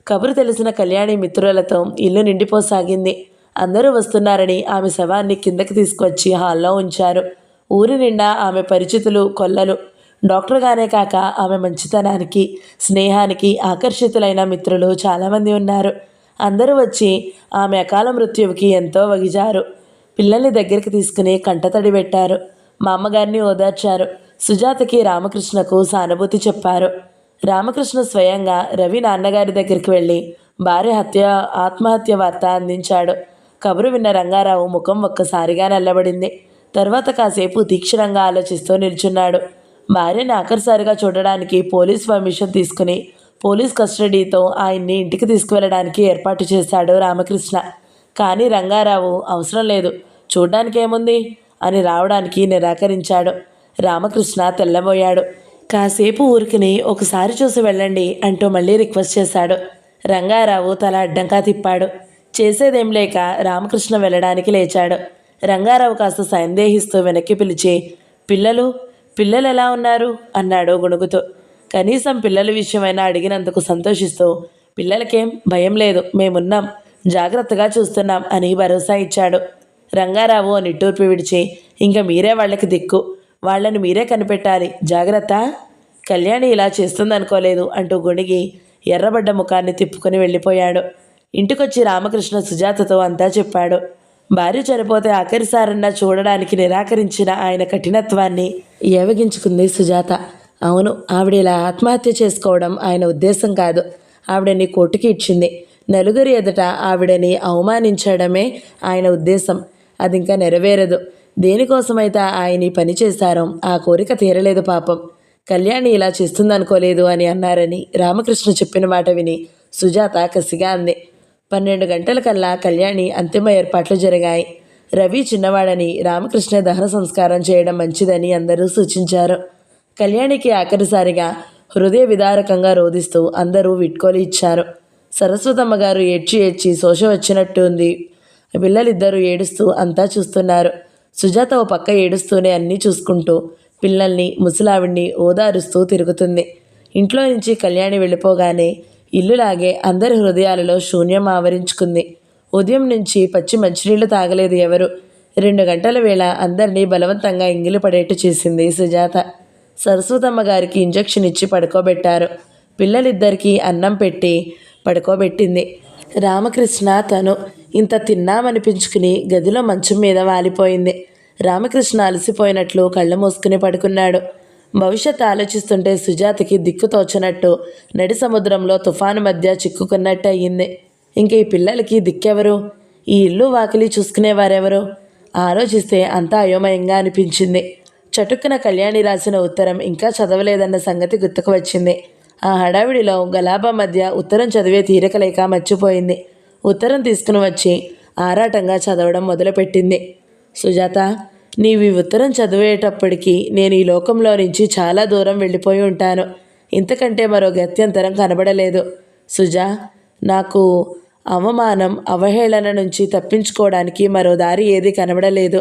కబురు తెలిసిన కళ్యాణి మిత్రులతో ఇల్లు నిండిపోసాగింది. అందరూ వస్తున్నారని ఆమె శవాన్ని కిందకి తీసుకొచ్చి హాల్లో ఉంచారు. ఊరి నిండా ఆమె పరిచితులు, కొల్లలు. డాక్టర్గానే కాక ఆమె మంచితనానికి, స్నేహానికి ఆకర్షితులైన మిత్రులు చాలామంది ఉన్నారు. అందరూ వచ్చి ఆమె అకాల మృత్యువుకి ఎంతో వగిజారు. పిల్లల్ని దగ్గరికి తీసుకుని కంటతడి పెట్టారు. మా అమ్మగారిని ఓదార్చారు. సుజాతకి, రామకృష్ణకు సానుభూతి చెప్పారు. రామకృష్ణ స్వయంగా రవి నాన్నగారి దగ్గరికి వెళ్ళి భార్య ఆత్మహత్య వార్త అందించాడు. కబురు విన్న రంగారావు ముఖం ఒక్కసారిగా నల్లబడింది. తర్వాత కాసేపు తీక్షణంగా ఆలోచిస్తూ నిల్చున్నాడు. భార్యని ఆఖరిసారిగా చూడడానికి పోలీస్ పర్మిషన్ తీసుకుని పోలీస్ కస్టడీతో ఆయన్ని ఇంటికి తీసుకువెళ్ళడానికి ఏర్పాటు చేశాడు రామకృష్ణ. కానీ రంగారావు అవసరం లేదు, చూడ్డానికేముంది అని రావడానికి నిరాకరించాడు. రామకృష్ణ తెల్లబోయాడు. కాసేపు ఊరికిని ఒకసారి చూసి వెళ్ళండి అంటూ మళ్ళీ రిక్వెస్ట్ చేశాడు. రంగారావు తల అడ్డంగా తిప్పాడు. చేసేదేం లేక రామకృష్ణ వెళ్ళడానికి లేచాడు. రంగారావు కాస్త సందేహిస్తూ వెనక్కి పిలిచి, పిల్లలు ఎలా ఉన్నారు అన్నాడు గొణుగుతూ. కనీసం పిల్లల విషయమైనా అడిగినందుకు సంతోషిస్తూ, పిల్లలకేం భయం లేదు, మేమున్నాం, జాగ్రత్తగా చూస్తున్నాం అని భరోసా ఇచ్చాడు. రంగారావు నిట్టూర్పి విడిచి, ఇంకా మీరే వాళ్ళకి దిక్కు, వాళ్ళని మీరే కనిపెట్టాలి, జాగ్రత్త. కళ్యాణి ఇలా చేస్తుందనుకోలేదు అంటూ గొణిగి ఎర్రబడ్డ ముఖాన్ని తిప్పుకొని వెళ్ళిపోయాడు. ఇంటికొచ్చి రామకృష్ణ సుజాతతో అంతా చెప్పాడు. భార్య చనిపోతే ఆఖరిసారన్నా చూడడానికి నిరాకరించిన ఆయన కఠినత్వాన్ని ఏవగించుకుంది సుజాత. అవును, ఆవిడ ఇలా ఆత్మహత్య చేసుకోవడం ఆయన ఉద్దేశం కాదు. ఆవిడని కోర్టుకి ఇచ్చింది. నలుగురి ఎదుట ఆవిడని అవమానించడమే ఆయన ఉద్దేశం. అది ఇంకా నెరవేరదు. దేనికోసమైతే ఆయన ఈ పని చేశారో ఆ కోరిక తీరలేదు పాపం. కళ్యాణి ఇలా చేస్తుందనుకోలేదు అని అన్నారని రామకృష్ణ చెప్పిన మాట విని సుజాత కసిగా అంది. 12 గంటలకల్లా కళ్యాణి అంతిమ ఏర్పాట్లు జరిగాయి. రవి చిన్నవాడని రామకృష్ణ దహన సంస్కారం చేయడం మంచిదని అందరూ సూచించారు. కళ్యాణికి ఆఖరిసారిగా హృదయ విదారకంగా రోధిస్తూ అందరూ వీడ్కోలు ఇచ్చారు. సరస్వతమ్మ గారు ఏడ్చి శోష వచ్చినట్టు ఉంది. పిల్లలిద్దరూ ఏడుస్తూ అంతా చూస్తున్నారు. సుజాత ఓ పక్క ఏడుస్తూనే అన్నీ చూసుకుంటూ పిల్లల్ని, ముసలావిడ్ని ఓదారుస్తూ తిరుగుతుంది. ఇంట్లో నుంచి కళ్యాణి వెళ్ళిపోగానే ఇల్లులాగే అందరి హృదయాలలో శూన్యం ఆవరించుకుంది. ఉదయం నుంచి పచ్చి మంచినీళ్లు తాగలేదు ఎవరు. 2 గంటల వేళ అందరినీ బలవంతంగా ఇంగిలి పడేట్టు చేసింది సుజాత. సరస్వతమ్మ గారికి ఇంజెక్షన్ ఇచ్చి పడుకోబెట్టారు. పిల్లలిద్దరికీ అన్నం పెట్టి పడుకోబెట్టింది. రామకృష్ణ తను ఇంత తిన్నామనిపించుకుని గదిలో మంచం మీద వాలిపోయింది. రామకృష్ణ అలసిపోయినట్లు కళ్ళు మూసుకుని పడుకున్నాడు. భవిష్యత్తు ఆలోచిస్తుంటే సుజాతకి దిక్కు తోచనట్టు నడి సముద్రంలో తుఫాను మధ్య చిక్కుకున్నట్టు అయ్యింది. ఇంక ఈ పిల్లలకి దిక్కెవరు? ఈ ఇల్లు వాకిలి చూసుకునేవారెవరు? ఆలోచిస్తే అంతా అయోమయంగా అనిపించింది. చటుక్కున కళ్యాణి రాసిన ఉత్తరం ఇంకా చదవలేదన్న సంగతి గుర్తుకు వచ్చింది. ఆ హడావిడిలో గలాబా మధ్య ఉత్తరం చదివే తీరిక లేక మర్చిపోయింది. ఉత్తరం తీసుకుని వచ్చి ఆరాటంగా చదవడం మొదలుపెట్టింది. సుజాత, నీవు ఈ ఉత్తరం చదివేటప్పటికీ నేను ఈ లోకంలో నుంచి చాలా దూరం వెళ్ళిపోయి ఉంటాను. ఇంతకంటే మరో గత్యంతరం కనబడలేదు. సుజా, నాకు అవమానం అవహేళన నుంచి తప్పించుకోవడానికి మరో దారి ఏది కనబడలేదు.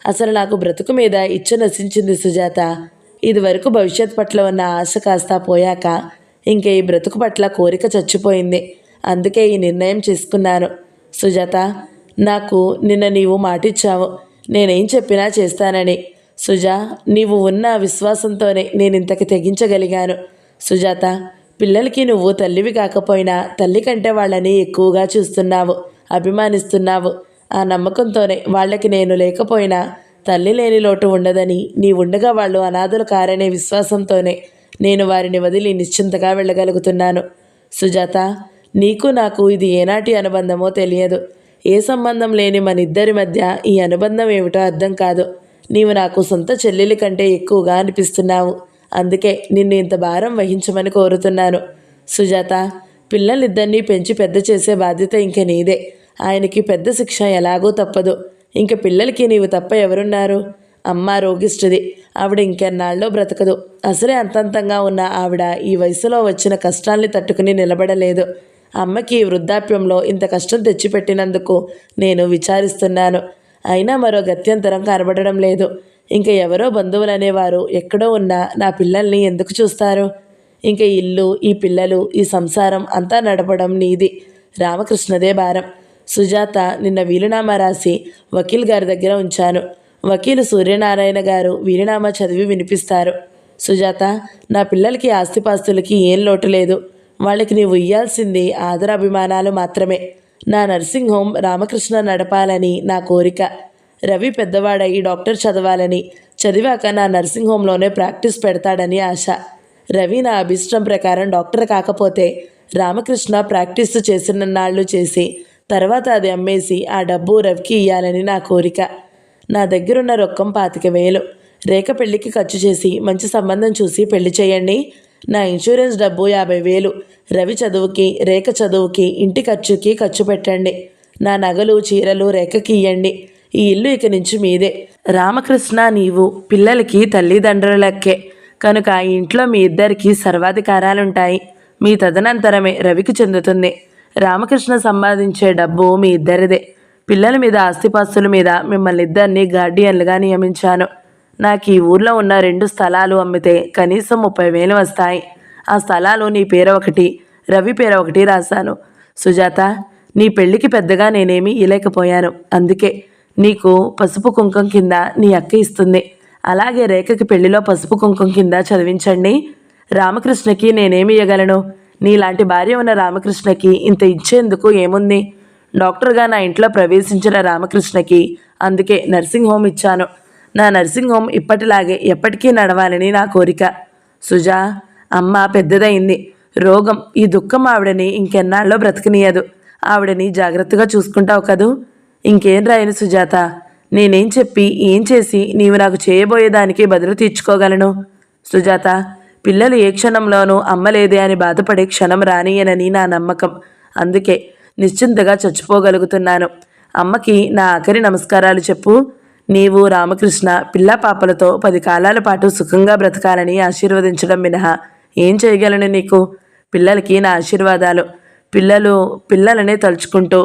అసలు నాకు బ్రతుకు మీద ఇచ్చ నశించింది సుజాత. ఇదివరకు భవిష్యత్ పట్ల ఉన్న ఆశ కాస్త పోయాక ఇంక ఈ బ్రతుకు పట్ల కోరిక చచ్చిపోయింది. అందుకే ఈ నిర్ణయం చేసుకున్నాను. సుజాత, నాకు నిన్న నీవు మాటిచ్చావు, నేనేం చెప్పినా చేస్తానని. సుజా, నీవు ఉన్న విశ్వాసంతోనే నేను ఇంతకి తెగించగలిగాను. సుజాత, పిల్లలకి నువ్వు తల్లివి కాకపోయినా తల్లి కంటే వాళ్ళని ఎక్కువగా చూస్తున్నావు, అభిమానిస్తున్నావు. ఆ నమ్మకంతోనే వాళ్ళకి నేను లేకపోయినా తల్లి లేని లోటు ఉండదని, నీ ఉండగా వాళ్ళు అనాథలు కారనే విశ్వాసంతోనే నేను వారిని వదిలి నిశ్చింతగా వెళ్ళగలుగుతున్నాను. సుజాత, నీకు నాకు ఇది ఏనాటి అనుబంధమో తెలియదు. ఏ సంబంధం లేని మన ఇద్దరి మధ్య ఈ అనుబంధం ఏమిటో అర్థం కాదు. నీవు నాకు సొంత చెల్లెలి కంటే ఎక్కువగా అనిపిస్తున్నావు. అందుకే నిన్ను ఇంత భారం వహించమని కోరుతున్నాను. సుజాత, పిల్లలిద్దరినీ పెంచి పెద్ద చేసే బాధ్యత ఇంక నీదే. ఆయనకి పెద్ద శిక్ష ఎలాగో తప్పదు. ఇంక పిల్లలకి నీవు తప్ప ఎవరున్నారు? అమ్మ రోగిష్టిది, ఆవిడ ఇంకెన్నాళ్ళలో బ్రతకదు. అసలే అంతంతంగా ఉన్న ఆవిడ ఈ వయసులో వచ్చిన కష్టాల్ని తట్టుకుని నిలబడలేదు. అమ్మకి వృద్ధాప్యంలో ఇంత కష్టం తెచ్చిపెట్టినందుకు నేను విచారిస్తున్నాను. అయినా మరో గత్యంతరం కనబడడం లేదు. ఇంక ఎవరో బంధువులనేవారు ఎక్కడో ఉన్నా నా పిల్లల్ని ఎందుకు చూస్తారు? ఇంక ఇల్లు, ఈ పిల్లలు, ఈ సంసారం అంతా నడపడం నీది, రామకృష్ణదే భారం. సుజాత, నిన్న వీలునామా రాసి వకీల్ గారి దగ్గర ఉంచాను. వకీలు సూర్యనారాయణ గారు వీలునామా చదివి వినిపిస్తారు. సుజాత, నా పిల్లలకి ఆస్తిపాస్తులకి ఏం లోటు లేదు. వాళ్ళకి నీవు ఇయ్యాల్సింది ఆదరాభిమానాలు మాత్రమే. నా నర్సింగ్ హోమ్ రామకృష్ణ నడపాలని నా కోరిక. రవి పెద్దవాడయి డాక్టర్ చదవాలని, చదివాక నా నర్సింగ్ హోంలోనే ప్రాక్టీస్ పెడతాడని ఆశ. రవి నా అభిష్టం ప్రకారం డాక్టర్ కాకపోతే రామకృష్ణ ప్రాక్టీస్ చేసినన్నాళ్ళు చేసి తర్వాత అది అమ్మేసి ఆ డబ్బు రవికి ఇయ్యాలని నా కోరిక. నా దగ్గరున్న రొక్కం 25,000. రేఖ పెళ్లికి ఖర్చు చేసి మంచి సంబంధం చూసి పెళ్లి చేయండి. నా ఇన్సూరెన్స్ డబ్బు 50,000 రవి చదువుకి, రేఖ చదువుకి, ఇంటి ఖర్చుకి ఖర్చు పెట్టండి. నా నగలు, చీరలు రేఖకి ఇయ్యండి. ఈ ఇల్లు ఇక నుంచి మీదే. రామకృష్ణ, నీవు పిల్లలకి తల్లిదండ్రులకే కనుక ఈ ఇంట్లో మీ ఇద్దరికీ సర్వాధికారాలుంటాయి. మీ తదనంతరమే రవికి చెందుతుంది. రామకృష్ణ సంపాదించే డబ్బు మీ ఇద్దరిదే. పిల్లల మీద, ఆస్తిపాస్తుల మీద మిమ్మల్ని ఇద్దరిని గార్డియన్లుగా నియమించాను. నాకు ఈ ఊర్లో ఉన్న 2 స్థలాలు అమ్మితే కనీసం 30,000 వస్తాయి. ఆ స్థలాలు నీ పేరు ఒకటి, రవి పేరు ఒకటి రాశాను. సుజాత, నీ పెళ్లికి పెద్దగా నేనేమీ ఇవ్వలేకపోయాను. అందుకే నీకు పసుపు కుంకం కింద నీ అక్క ఇస్తుంది. అలాగే రేఖకి పెళ్లిలో పసుపు కుంకం కింద చదివించండి. రామకృష్ణకి నేనేమి ఇవ్వగలను? నీలాంటి భార్య ఉన్న రామకృష్ణకి ఇంత ఇచ్చేందుకు ఏముంది? డాక్టర్గా నా ఇంట్లో ప్రవేశించిన రామకృష్ణకి అందుకే నర్సింగ్ హోమ్ ఇచ్చాను. నా నర్సింగ్ హోమ్ ఇప్పటిలాగే ఎప్పటికీ నడవాలని నా కోరిక. సుజా, అమ్మ పెద్దదైంది. రోగం, ఈ దుఃఖం ఆవిడని ఇంకెన్నాళ్ళలో బ్రతకనీయదు. ఆవిడని జాగ్రత్తగా చూసుకుంటావు కదూ? ఇంకేం రాయను సుజాత. నేనేం చెప్పి ఏం చేసి నీవు నాకు చేయబోయేదానికి బదులు తీర్చుకోగలను? సుజాత, పిల్లలు ఏ క్షణంలోనూ అమ్మలేదే అని బాధపడే క్షణం రానియనని నా నమ్మకం. అందుకే నిశ్చింతగా చచ్చిపోగలుగుతున్నాను. అమ్మకి నా ఆఖరి నమస్కారాలు చెప్పు. నీవు, రామకృష్ణ పిల్ల పాపలతో 10 కాలాల పాటు సుఖంగా బ్రతకాలని ఆశీర్వదించడం మినహా ఏం చేయగలను నీకు? పిల్లలకి నా ఆశీర్వాదాలు. పిల్లలనే తలుచుకుంటూ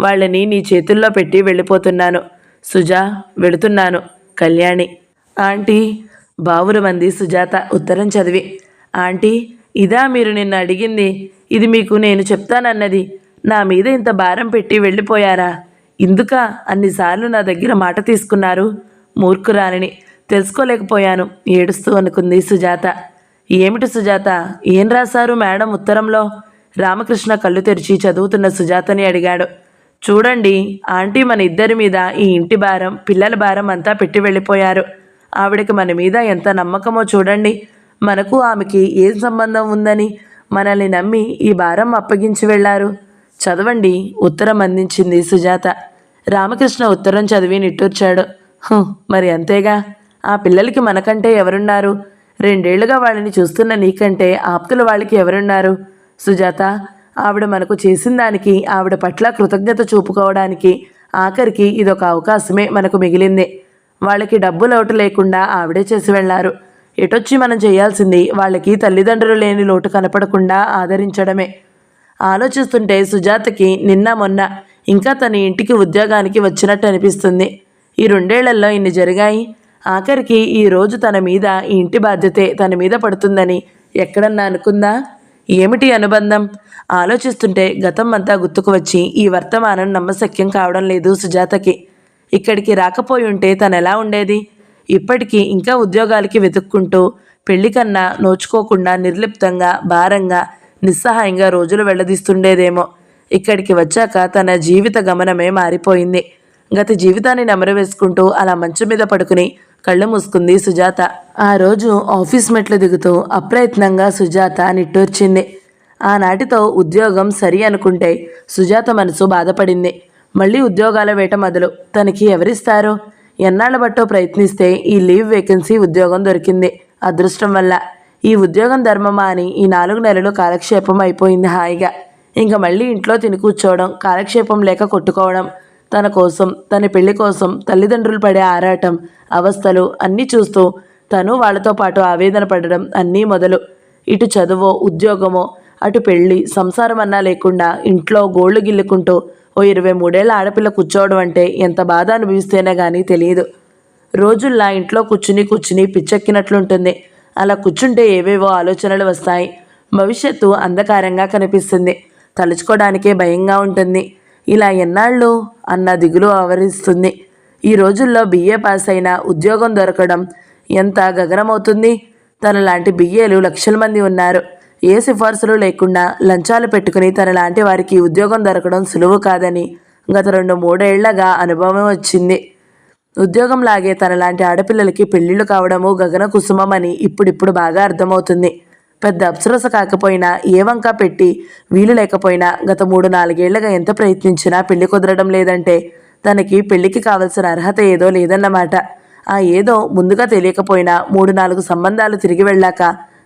వాళ్ళని నీ చేతుల్లో పెట్టి వెళ్ళిపోతున్నాను. సుజా, వెళుతున్నాను. కళ్యాణి. ఆంటీ, బావురమంది సుజాత ఉత్తరం చదివి. ఆంటీ, ఇదా మీరు నిన్ను అడిగింది? ఇది మీకు నేను చెప్తానన్నది. నా మీద ఇంత భారం పెట్టి వెళ్ళిపోయారా? ఇందుక అన్నిసార్లు నా దగ్గర మాట తీసుకున్నారు? మూర్ఖురాలిని, తెలుసుకోలేకపోయాను ఏడుస్తూ అనుకుంది సుజాత. ఏమిటి సుజాత, ఏం రాశారు మేడం ఉత్తరంలో? రామకృష్ణ కళ్ళు తెరిచి చదువుతున్న సుజాతని అడిగాడు. చూడండి ఆంటీ, మన ఇద్దరి మీద ఈ ఇంటి భారం, పిల్లల భారం అంతా పెట్టి వెళ్ళిపోయారు. ఆవిడకి మన మీద ఎంత నమ్మకమో చూడండి. మనకు ఆమెకి ఏం సంబంధం ఉందని మనల్ని నమ్మి ఈ భారం అప్పగించి వెళ్ళారు. చదవండి, ఉత్తరం అందించింది సుజాత. రామకృష్ణ ఉత్తరం చదివి నిట్టూర్చాడు. మరి అంతేగా, ఆ పిల్లలకి మనకంటే ఎవరున్నారు? 2 ఏళ్లుగా వాళ్ళని చూస్తున్న నీకంటే ఆప్తుల వాళ్ళకి ఎవరున్నారు? సుజాత, ఆవిడ మనకు చేసిన దానికి, ఆవిడ పట్ల కృతజ్ఞత చూపుకోవడానికి ఆఖరికి ఇదొక అవకాశమే మనకు మిగిలింది. వాళ్ళకి డబ్బు లోటు లేకుండా ఆవిడే చేసి వెళ్ళారు. ఎటొచ్చి మనం చేయాల్సింది వాళ్ళకి తల్లిదండ్రులు లేని లోటు కనపడకుండా ఆదరించడమే. ఆలోచిస్తుంటే సుజాతకి నిన్న మొన్న ఇంకా తన ఇంటికి ఉద్యోగానికి వచ్చినట్టు అనిపిస్తుంది. ఈ 2 ఏళ్లలో ఇన్ని జరిగాయి. ఆఖరికి ఈ రోజు తన మీద, ఈ ఇంటి బాధ్యతే తన మీద పడుతుందని ఎక్కడన్నా అనుకుందా? ఏమిటి అనుబంధం? ఆలోచిస్తుంటే గతం అంతా గుర్తుకు వచ్చి ఈ వర్తమానం నమ్మశక్యం కావడం లేదు సుజాతకి. ఇక్కడికి రాకపోయి ఉంటే తను ఎలా ఉండేది? ఇప్పటికీ ఇంకా ఉద్యోగాలకి వెతుక్కుంటూ, పెళ్లి కన్నా నోచుకోకుండా నిర్లిప్తంగా, భారంగా, నిస్సహాయంగా రోజులు వెళ్లదీస్తుండేదేమో. ఇక్కడికి వచ్చాక తన జీవిత గమనమే మారిపోయింది. గత జీవితాన్ని నెమరు వేసుకుంటూ అలా మంచం మీద పడుకుని కళ్ళు మూసుకుంది సుజాత. ఆ రోజు ఆఫీస్ మెట్లు దిగుతూ అప్రయత్నంగా సుజాత నిట్టూర్చింది. ఆనాటితో ఉద్యోగం సరి అనుకుంటే సుజాత మనసు బాధపడింది. మళ్ళీ ఉద్యోగాల వేట మొదలు. తనకి ఎవరిస్తారు? ఎన్నాళ్ల బట్టో ప్రయత్నిస్తే ఈ లీవ్ వేకెన్సీ ఉద్యోగం దొరికింది. అదృష్టం వల్ల. ఈ ఉద్యోగం ధర్మమా అని ఈ 4 నెలలు కాలక్షేపం అయిపోయింది హాయిగా. ఇంకా మళ్ళీ ఇంట్లో తిని కూర్చోవడం, కాలక్షేపం లేక కొట్టుకోవడం. తన కోసం, తన పెళ్లి కోసం తల్లిదండ్రులు పడే ఆరాటం, అవస్థలు అన్నీ చూస్తూ తను వాళ్ళతో పాటు ఆవేదన పడడం అన్నీ మొదలు. ఇటు చదువో, ఉద్యోగమో, అటు పెళ్ళి, సంసారం అన్నా లేకుండా ఇంట్లో గోళ్లు గిల్లుకుంటూ ఓ 23 ఏళ్ల ఆడపిల్ల కూర్చోవడం అంటే ఎంత బాధ అనుభవిస్తేనే కానీ తెలియదు. రోజుల్లా ఇంట్లో కూర్చుని పిచ్చెక్కినట్లుంటుంది. అలా కూర్చుంటే ఏవేవో ఆలోచనలు వస్తాయి. భవిష్యత్తు అంధకారంగా కనిపిస్తుంది. తలుచుకోవడానికే భయంగా ఉంటుంది. ఇలా ఎన్నాళ్ళు అన్న దిగులు ఆవరిస్తుంది. ఈ రోజుల్లో BA పాస్ అయినా ఉద్యోగం దొరకడం ఎంత గగనమవుతుంది. తనలాంటి BAలు లక్షల మంది ఉన్నారు. ఏ సిఫార్సులు లేకుండా లంచాలు పెట్టుకుని తనలాంటి వారికి ఉద్యోగం దొరకడం సులువు కాదని గత 2-3 ఏళ్లగా అనుభవం వచ్చింది. ఉద్యోగం లాగే తనలాంటి ఆడపిల్లలకి పెళ్లిళ్ళు కావడము గగన కుసుమమని ఇప్పుడిప్పుడు బాగా అర్థమవుతుంది. పెద్ద అప్సరస కాకపోయినా, ఏ వంక పెట్టి వీలు లేకపోయినా గత 3-4 ఏళ్లుగా ఎంత ప్రయత్నించినా పెళ్లి కుదరడం లేదంటే తనకి పెళ్లికి కావలసిన అర్హత ఏదో లేదన్నమాట. ఆ ఏదో ముందుగా తెలియకపోయినా 3-4 సంబంధాలు తిరిగి వెళ్ళాక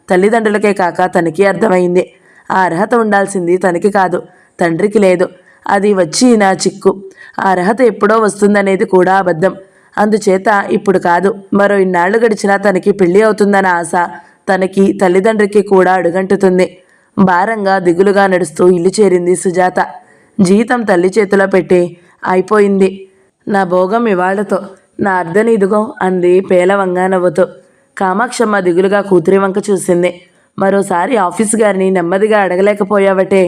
తల్లిదండ్రులకే కాక తనకి అర్థమైంది. ఆ అర్హత ఉండాల్సింది తనకి కాదు, తండ్రికి లేదు. అది వచ్చి నా చిక్కు. ఆ అర్హత ఎప్పుడో వస్తుందనేది కూడా అబద్ధం. అందుచేత ఇప్పుడు కాదు, మరో ఇన్నాళ్లు గడిచినా తనకి పెళ్లి అవుతుందన్న ఆశ తనకి, తల్లిదండ్రికి కూడా అడుగంటుతుంది. భారంగా దిగులుగా నడుస్తూ ఇల్లు చేరింది సుజాత. జీతం తల్లి చేతిలో పెట్టి అయిపోయింది నా భోగం ఇవాళ్లతో, నా అర్ధని ఇదిగో అంది పేలవంగా నవ్వుతూ. కామాక్షమ్మ దిగులుగా కూతురి వంక చూసింది. మరోసారి ఆఫీస్ గారిని నెమ్మదిగా అడగలేకపోయావటే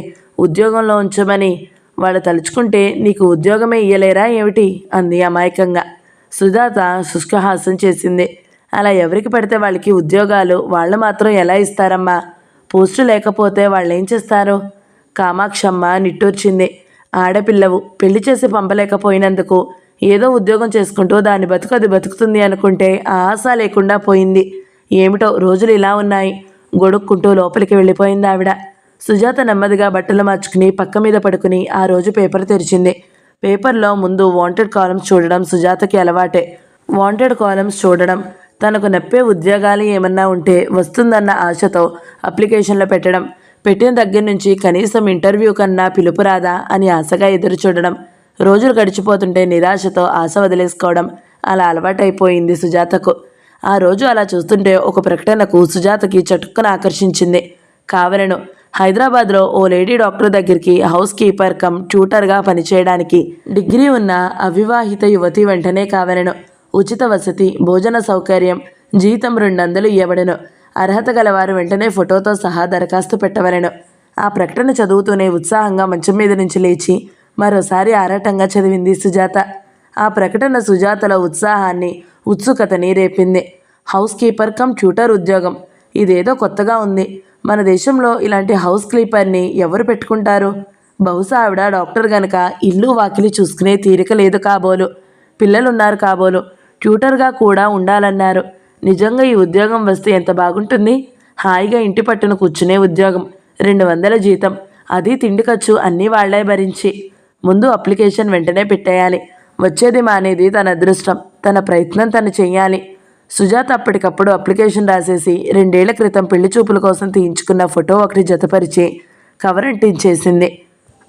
ఉద్యోగంలో ఉంచమని? వాళ్ళు తలుచుకుంటే నీకు ఉద్యోగమే ఇయ్యలేరా ఏమిటి అంది అమాయకంగా. సుజాత శుష్కహాసం చేసింది. అలా ఎవరికి పడితే వాళ్ళకి ఉద్యోగాలు వాళ్ళు మాత్రం ఎలా ఇస్తారమ్మా? పోస్టు లేకపోతే వాళ్ళేం చేస్తారు? కామాక్షమ్మ నిట్టూర్చింది. ఆడపిల్లవు, పెళ్లి చేసి పంపలేకపోయినందుకు ఏదో ఉద్యోగం చేసుకుంటూ దాని బతుకు అది బతుకుతుంది అనుకుంటే ఆ ఆశ లేకుండా పోయింది. ఏమిటో రోజులు ఇలా ఉన్నాయి. గొడుక్కుంటూ లోపలికి వెళ్ళిపోయింది ఆవిడ. సుజాత నెమ్మదిగా బట్టలు మార్చుకుని పక్క మీద పడుకుని ఆ రోజు పేపర్ తెరిచింది. పేపర్లో ముందు వాంటెడ్ కాలమ్స్ చూడడం సుజాతకి అలవాటే. వాంటెడ్ కాలమ్స్ చూడడం, తనకు నప్పే ఉద్యోగాలు ఏమన్నా ఉంటే వస్తుందన్న ఆశతో అప్లికేషన్లో పెట్టడం, పెట్టిన దగ్గర నుంచి కనీసం ఇంటర్వ్యూ కన్నా పిలుపు రాదా అని ఆశగా ఎదురు చూడడం, రోజులు గడిచిపోతుంటే నిరాశతో ఆశ వదిలేసుకోవడం అలా అలవాటైపోయింది సుజాతకు. ఆ రోజు అలా చూస్తుంటే ఒక ప్రకటనకు సుజాతకి చటుక్కున ఆకర్షించింది. కావలను హైదరాబాద్లో ఓ లేడీ డాక్టర్ దగ్గరికి హౌస్ కీపర్ కమ్ ట్యూటర్గా పనిచేయడానికి డిగ్రీ ఉన్న అవివాహిత యువతి వెంటనే కావలను. ఉచిత వసతి, భోజన సౌకర్యం, జీతం 200 ఇవ్వబడను. అర్హత గలవారు వెంటనే ఫోటోతో సహా దరఖాస్తు పెట్టవలను. ఆ ప్రకటన చదువుతూనే ఉత్సాహంగా మంచం మీద నుంచి లేచి మరోసారి ఆరాటంగా చదివింది సుజాత. ఆ ప్రకటన సుజాతలో ఉత్సాహాన్ని, ఉత్సుకతని రేపింది. హౌస్ కీపర్ కమ్ ట్యూటర్ ఉద్యోగం. ఇదేదో కొత్తగా ఉంది. మన దేశంలో ఇలాంటి హౌస్ క్లీపర్ని ఎవరు పెట్టుకుంటారు? బహుశా ఆవిడ డాక్టర్ గనక ఇల్లు వాకిలి చూసుకునే తీరిక లేదు కాబోలు. పిల్లలున్నారు కాబోలు. ట్యూటర్గా కూడా ఉండాలన్నారు. నిజంగా ఈ ఉద్యోగం వస్తే ఎంత బాగుంటుంది. హాయిగా ఇంటి పట్టున కూర్చునే ఉద్యోగం, 200 జీతం, అది తిండి ఖర్చు అన్నీ వాళ్లే భరించి. ముందు అప్లికేషన్ వెంటనే పెట్టేయాలి. వచ్చేది మానేది తన అదృష్టం. తన ప్రయత్నం తను చెయ్యాలి. సుజాత అప్పటికప్పుడు అప్లికేషన్ రాసేసి 2 ఏళ్ల క్రితం పెళ్లి చూపుల కోసం తీయించుకున్న ఫోటో ఒకటి జతపరిచి కవర్ అంటించేసింది.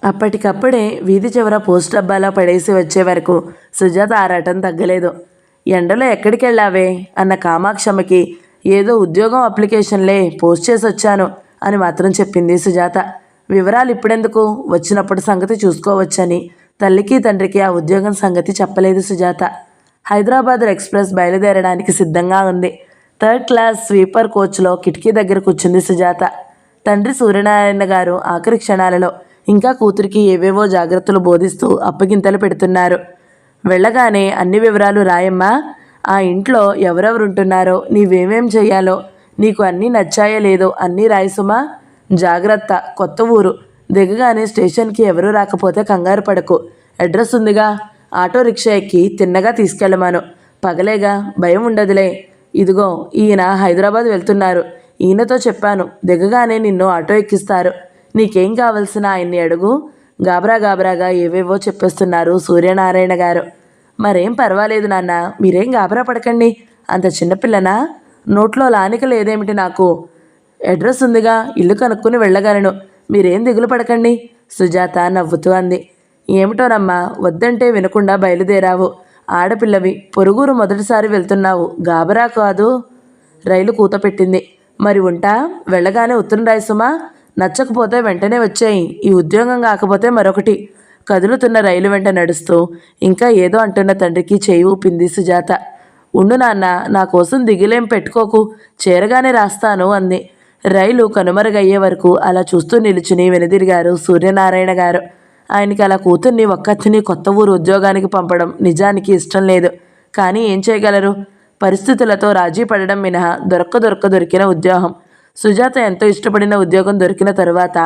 అప్పటికప్పుడే వీధి చివర పోస్ట్ డబ్బాలో పడేసి వచ్చే వరకు సుజాత ఆరాటం తగ్గలేదు. ఎండలో ఎక్కడికి వెళ్ళావే అన్న కామాక్షమ్మకి ఏదో ఉద్యోగం అప్లికేషన్లే పోస్ట్ చేసి వచ్చాను అని మాత్రం చెప్పింది సుజాత. వివరాలు ఇప్పుడెందుకు, వచ్చినప్పుడు సంగతి చూసుకోవచ్చని తల్లికి తండ్రికి ఆ ఉద్యోగం సంగతి చెప్పలేదు సుజాత. హైదరాబాద్ ఎక్స్ప్రెస్ బయలుదేరడానికి సిద్ధంగా ఉంది. 3rd క్లాస్ స్వీపర్ కోచ్లో కిటికీ దగ్గర కూర్చుంది సుజాత. తండ్రి సూర్యనారాయణ గారు ఆఖరి క్షణాలలో ఇంకా కూతురికి ఏవేవో జాగ్రత్తలు బోధిస్తూ అప్పగింతలు పెడుతున్నారు. వెళ్ళగానే అన్ని వివరాలు రాయమ్మా, ఆ ఇంట్లో ఎవరెవరుంటున్నారో, నీవేమేం చెయ్యాలో, నీకు అన్నీ నచ్చాయో లేదో అన్నీ రాయసుమా. జాగ్రత్త, కొత్త ఊరు, దిగగానే స్టేషన్కి ఎవరూ రాకపోతే కంగారు పడకు. అడ్రస్ ఉందిగా, ఆటో రిక్షా ఎక్కి తిన్నగా తీసుకెళ్ళమాను. పగలేగా, భయం ఉండదులే. ఇదిగో ఈయన హైదరాబాద్ వెళ్తున్నారు. ఈయనతో చెప్పాను, దిగగానే నిన్ను ఆటో ఎక్కిస్తారు. నీకేం కావలసిన ఆయన్ని అడుగు. గాబరాగా ఏవేవో చెప్పేస్తున్నారు సూర్యనారాయణ గారు. మరేం పర్వాలేదు నాన్న, మీరేం గాబరా పడకండి. అంత చిన్నపిల్లనా? నోట్లో లానిక లేదేమిటి నాకు? అడ్రస్ ఉందిగా, ఇల్లు కనుక్కుని వెళ్ళగలను. మీరేం దిగులు పడకండి, సుజాత నవ్వుతూ అంది. ఏమిటోనమ్మా, వద్దంటే వినకుండా బయలుదేరావు. ఆడపిల్లవి, పొరుగురు మొదటిసారి వెళ్తున్నావు, గాబరా కాదు. రైలు కూతపెట్టింది. మరి ఉంటా, వెళ్ళగానే ఉత్తరం రాయసుమా. నచ్చకపోతే వెంటనే వచ్చేయి. ఈ ఉద్యోగం కాకపోతే మరొకటి. కదులుతున్న రైలు వెంట నడుస్తూ ఇంకా ఏదో అంటున్న తండ్రికి చేయి ఊపింది సుజాత. ఉండు నాన్న, నా కోసం దిగులేం పెట్టుకోకు, చేరగానే రాస్తాను అంది. రైలు కనుమరుగయ్యే వరకు అలా చూస్తూ నిలుచుని వెనుదిరిగారు సూర్యనారాయణ గారు. ఆయనకి అలా కూతుర్ని ఒక్కతిని కొత్త ఊరు ఉద్యోగానికి పంపడం నిజానికి ఇష్టం లేదు. కానీ ఏం చేయగలరు? పరిస్థితులతో రాజీ పడడం మినహా దొరికిన ఉద్యోగం. సుజాత ఎంతో ఇష్టపడిన ఉద్యోగం దొరికిన తరువాత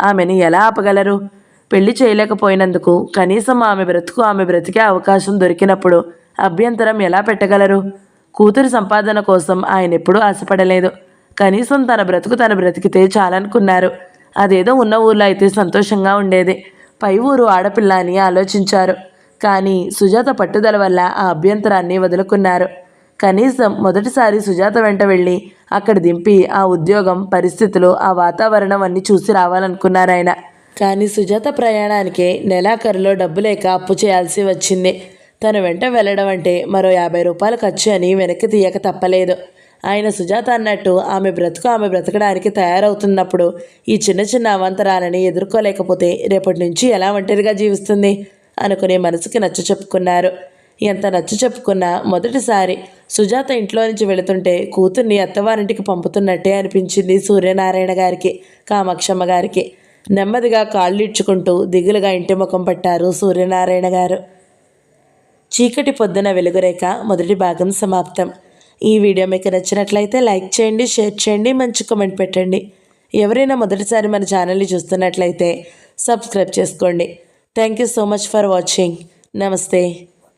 ఆమెని ఎలా ఆపగలరు? పెళ్లి చేయలేకపోయినందుకు కనీసం ఆమె బ్రతికే అవకాశం దొరికినప్పుడు అభ్యంతరం ఎలా పెట్టగలరు? కూతురి సంపాదన కోసం ఆయన ఎప్పుడూ ఆశపడలేదు. కనీసం తన బ్రతికితే చాలనుకున్నారు. అదేదో ఉన్న ఊర్లో అయితే సంతోషంగా ఉండేది. పై ఊరు ఆడపిల్ల అని ఆలోచించారు. కానీ సుజాత పట్టుదల వల్ల ఆ అభ్యంతరాన్ని వదులుకున్నారు. కనీసం మొదటిసారి సుజాత వెంట వెళ్ళి అక్కడ దింపి ఆ ఉద్యోగం, పరిస్థితులు, ఆ వాతావరణం అన్నీ చూసి రావాలనుకున్నారాయన. కానీ సుజాత ప్రయాణానికి నెలాఖరులో డబ్బు లేక అప్పు చేయాల్సి వచ్చింది. తను వెంట వెళ్ళడం అంటే మరో 50 రూపాయలు ఖర్చు అని వెనక్కి తీయక తప్పలేదు. ఆయన సుజాత అన్నట్టు ఆమె బ్రతకడానికి తయారవుతున్నప్పుడు ఈ చిన్న అవాంతరాలని ఎదుర్కోలేకపోతే రేపటి నుంచి ఎలా ఒంటరిగా జీవిస్తుంది అనుకునే మనసుకి నచ్చ చెప్పుకున్నారు. ఎంత నచ్చ చెప్పుకున్నా మొదటిసారి సుజాత ఇంట్లో నుంచి వెళుతుంటే కూతుర్ని అత్తవారింటికి పంపుతున్నట్టే అనిపించింది సూర్యనారాయణ గారికి, కామాక్షమ్మ గారికి. నెమ్మదిగా కాళ్ళు ఇడ్చుకుంటూ దిగులుగా ఇంటి ముఖం పట్టారు సూర్యనారాయణ గారు. చీకటి పొద్దున వెలుగురేఖ మొదటి భాగం సమాప్తం. ఈ వీడియో మీకు నచ్చినట్లయితే లైక్ చేయండి, షేర్ చేయండి, మంచి కామెంట్ పెట్టండి. ఎవరైనా మొదటిసారి మన ఛానల్ని చూస్తున్నట్లయితే సబ్స్క్రైబ్ చేసుకోండి. Thank you so much for watching. నమస్తే.